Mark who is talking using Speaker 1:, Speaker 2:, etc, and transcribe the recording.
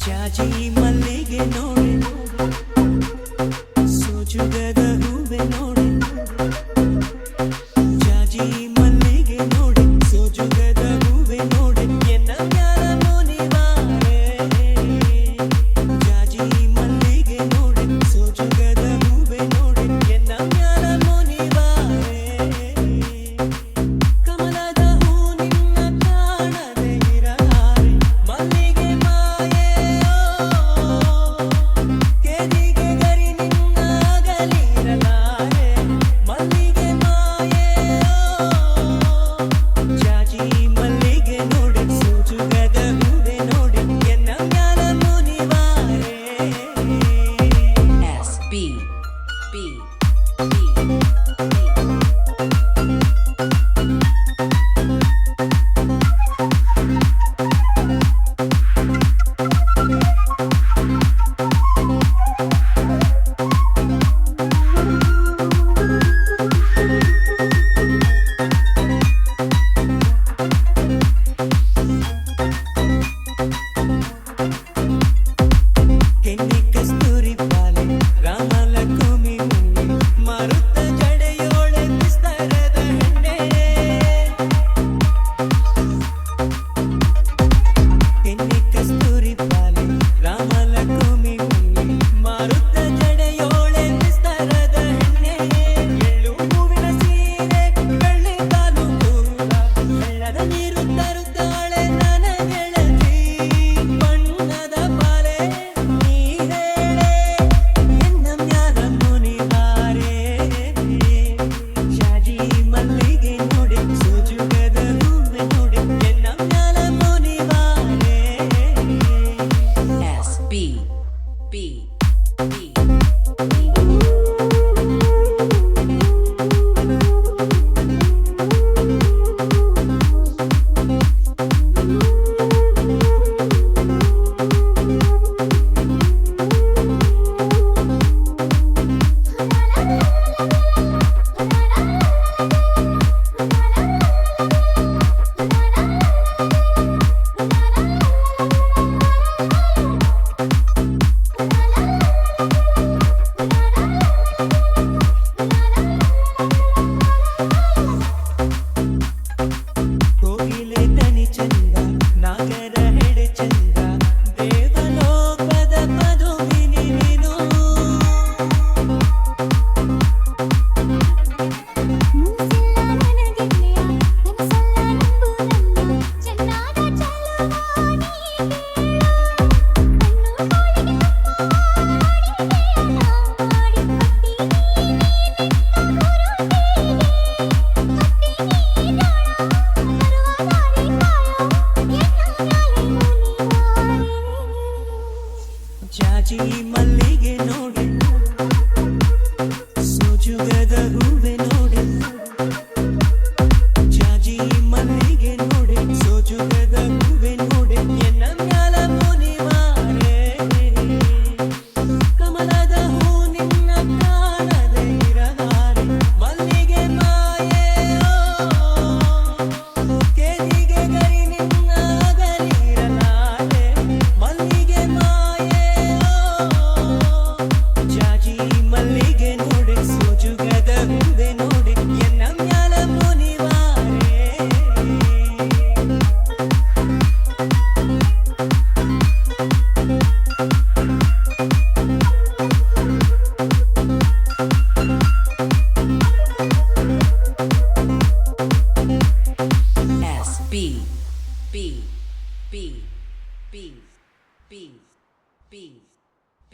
Speaker 1: ಜಾಜಿ ಮಲ್ಲಿಗೆ ನೋಡಿ ಸೋಜುಗದ ಹೂವೆ ನೋಡಿ ಜಾಜಿ ಮಲ್ಲಿಗೆ ನೋಡಿ ಸೋಜುಗದ ಹೂವೆ ನೋಡಿ ಎನ್ನ ಮ್ಯಾಲ ಮುನಿವಾರೆ ಜಾಜಿ ಮಲ್ಲಿಗೆ ನೋಡಿ ಸೋಜುಗದ ಹೂವೆ ನೋಡಿ ಎನ್ನ ಮ್ಯಾಲ ಮುನಿವಾರೆ ಕಮಲದ ಹೂ ನಿನ್ನ ಕಾಣದೆ ಇರಲಾರೆ ಮಲ್ಲಿಗೆ ಜಾಜಿ ಮಲ್ಲಿಗೆ ನೋಡಿ ಸೋಜುಗದ ಹೂವೆ ನೋಡಿ ಜಾಜಿ ಮಲ್ಲಿಗೆ ನೋಡಿ ಸೋಜುಗದ ಹೂವೆ ನೋಡಿ ಎನ್ನ ಮ್ಯಾಲ ಮುನಿವಾರೆ ಕಮಲದ ಹೂ ನಿನ್ನ ಕಾಣದೆ ಇರಲಾರೆ ಮಲ್ಲಿಗೆ ಮಾಯೆಯೋ ಕೇದಿಗೆ ಗರಿ ನಿನ್ನ ಅಗಲಿರಲಾರೆ ಮಲ್ಲಿಗೆ ಮಲ್ಲಿಗೆ ನೋಡಿ ಸೋಜುಗದ ಹೂವೆ ನೋಡಿ ಎನ್ನ ಮ್ಯಾಲ ಮುನಿವಾರೆ S B B B B B B